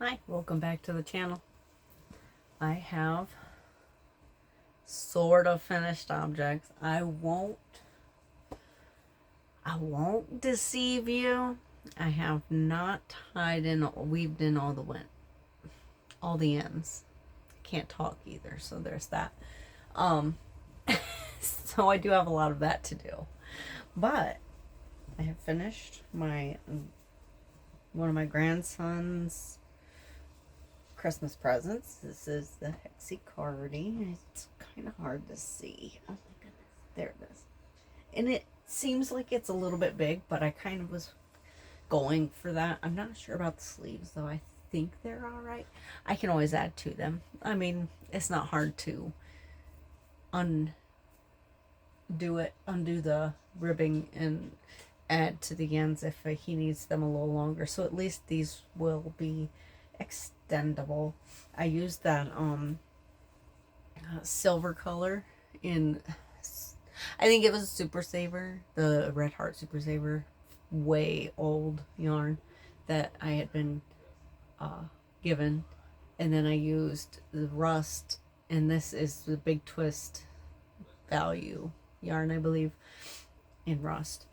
Hi, welcome back to the channel. I have sort of finished objects. I won't deceive you. I have not weaved in all the ends. Can't talk either, so there's that. Um, so I do have a lot of that to do. But I have finished one of my grandson's Christmas presents. This is the Hexicardi. It's kind of hard to see. Oh my goodness. There it is. And it seems like it's a little bit big, but I kind of was going for that. I'm not sure about the sleeves, though. I think they're all right. I can always add to them. I mean, it's not hard to undo undo the ribbing and add to the ends if he needs them a little longer. So at least these will be extendable. I used that silver color in, I think it was a Super Saver, the Red Heart Super Saver, way old yarn that I had been given. And then I used the Rust, and this is the Big Twist Value yarn, I believe, in Rust.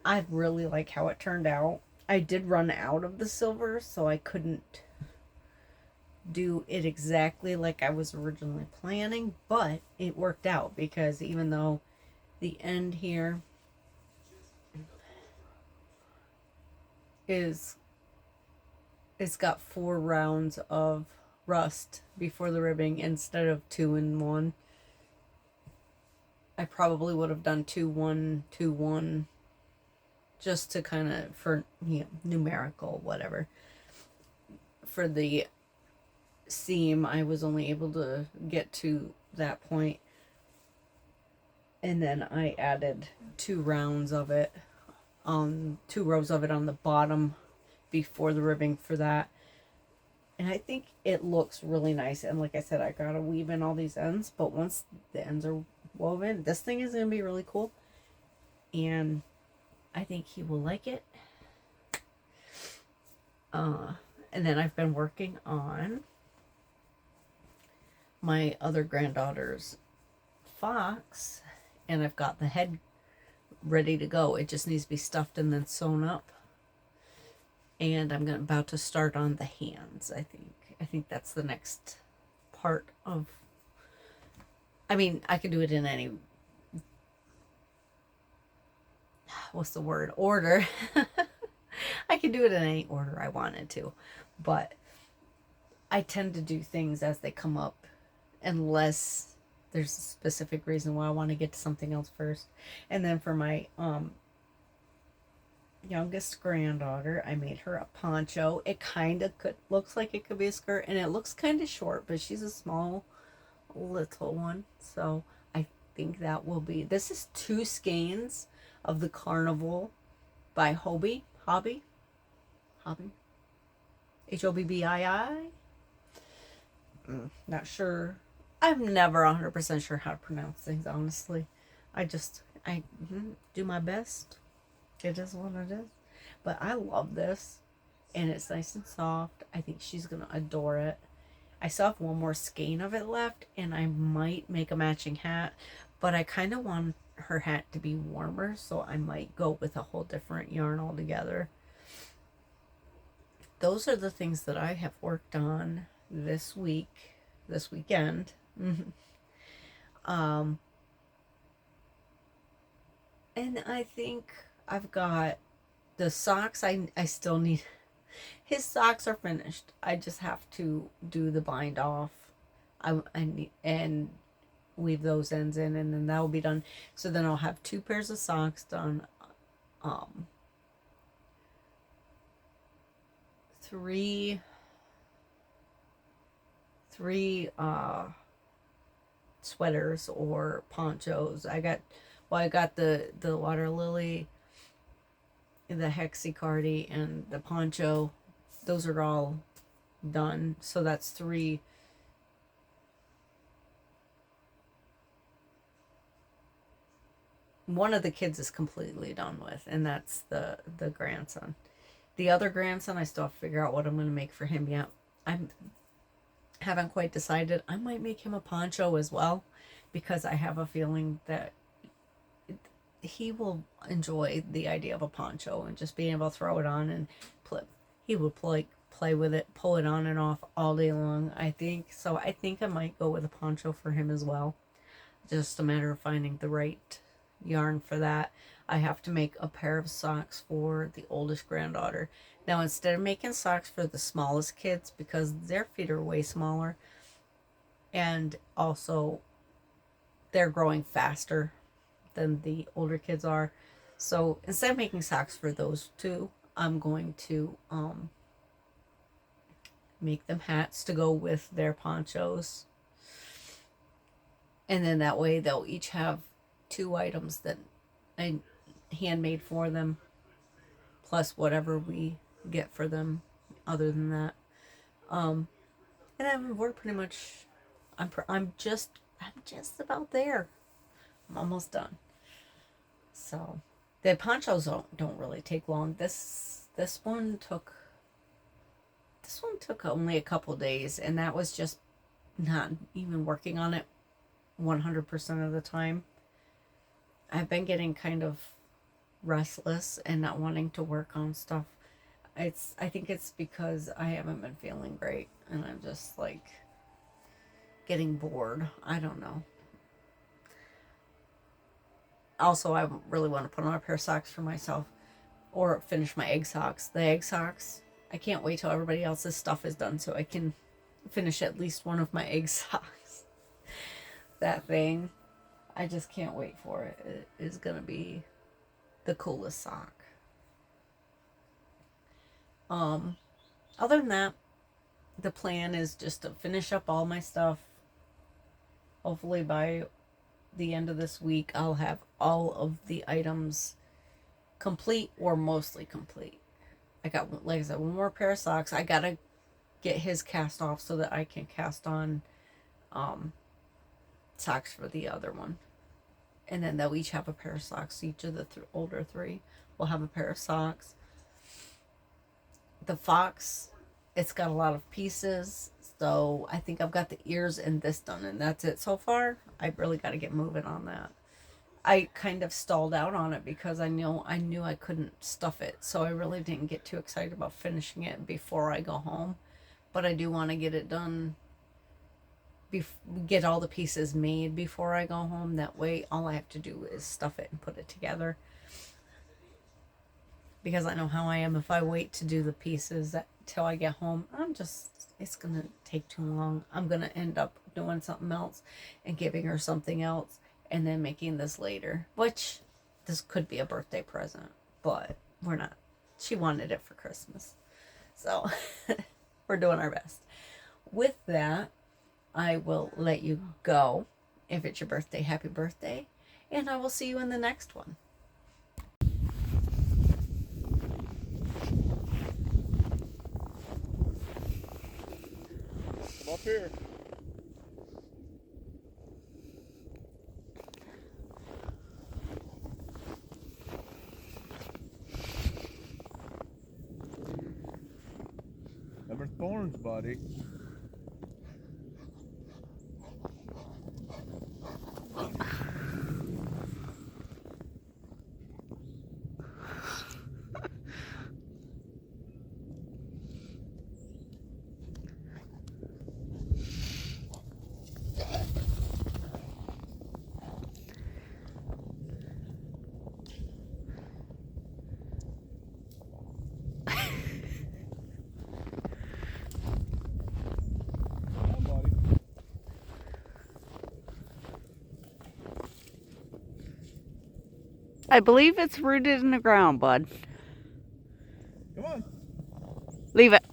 I really like how it turned out. I did run out of the silver, so I couldn't do it exactly like I was originally planning, but it worked out because even though the end here is it's got 4 rounds of Rust before the ribbing instead of 2 in 1. I probably would have done 2-1, 2-1, just to kind of, for numerical whatever. For the seam, I was only able to get to that point, and then I added 2 rounds of it, 2 rows of it on the bottom before the ribbing for that. And I think it looks really nice. And like I said, I gotta weave in all these ends, but once the ends are woven, this thing is gonna be really cool, and I think he will like it. And then I've been working on my other granddaughter's fox, and I've got the head ready to go. It just needs to be stuffed and then sewn up. And I'm about to start on the hands, I think. I think that's the next part of... I mean, I could do it in any... what's the word? Order. I could do it in any order I wanted to. But I tend to do things as they come up, unless there's a specific reason why I want to get to something else first. And then for my youngest granddaughter, I made her a poncho. It kind of looks like it could be a skirt, and it looks kind of short, but she's a small little one, so I think that will be... This is 2 skeins of the Carnival by Hobbii. Hobbii. Not sure. I'm never 100% sure how to pronounce things, honestly. I do my best. It is what it is. But I love this, and it's nice and soft. I think she's going to adore it. I still have one more skein of it left, and I might make a matching hat, but I kind of want her hat to be warmer, so I might go with a whole different yarn altogether. Those are the things that I have worked on this weekend. And I think I've got the socks. I still need... His socks are finished. I just have to do the bind off. I need, and weave those ends in, and then that will be done. So then I'll have 2 pairs of socks done. 3 sweaters or ponchos. I got the water lily, the Hexicardi, and the poncho. Those are all done. So that's 3. One of the kids is completely done with, and that's the grandson. The other grandson, I still have to figure out what I'm going to make for him yet. I haven't quite decided. I might make him a poncho as well, because I have a feeling that he will enjoy the idea of a poncho and just being able to throw it on and play. He would play with it, pull it on and off all day long, I think. So I think I might go with a poncho for him as well. Just a matter of finding the right yarn for that. I have to make a pair of socks for the oldest granddaughter. Now, instead of making socks for the smallest kids, because their feet are way smaller, and also they're growing faster than the older kids are. So instead of making socks for those two, I'm going to make them hats to go with their ponchos. And then that way they'll each have 2 items that I handmade for them, plus whatever we get for them other than that. And then we're pretty much, I'm just about there. I'm almost done. So the ponchos don't really take long. This one took only a couple days, and that was just not even working on it 100% of the time. I've been getting kind of restless and not wanting to work on stuff. I think it's because I haven't been feeling great, and I'm just like getting bored. I don't know. Also, I really want to put on a pair of socks for myself, or finish my egg socks. The egg socks, I can't wait till everybody else's stuff is done so I can finish at least one of my egg socks. That thing, I just can't wait for it. It is going to be the coolest sock. Other than that, the plan is just to finish up all my stuff. Hopefully by the end of this week, I'll have all of the items complete or mostly complete. I got, like I said, one more pair of socks. I gotta get his cast off so that I can cast on socks for the other one. And then they'll each have a pair of socks. Each of the older 3 will have a pair of socks. The fox, it's got a lot of pieces, so I think I've got the ears and this done, and that's it so far. I really got to get moving on that. I kind of stalled out on it because I knew I couldn't stuff it, so I really didn't get too excited about finishing it before I go home. But I do want to get it done, get all the pieces made before I go home. That way all I have to do is stuff it and put it together. Because I know how I am. If I wait to do the pieces till I get home, it's going to take too long. I'm going to end up doing something else and giving her something else and then making this later. Which, this could be a birthday present, but we're not. She wanted it for Christmas. So, we're doing our best. With that, I will let you go. If it's your birthday, happy birthday. And I will see you in the next one. Up here. Them are thorns, buddy. I believe it's rooted in the ground, bud. Come on. Leave it.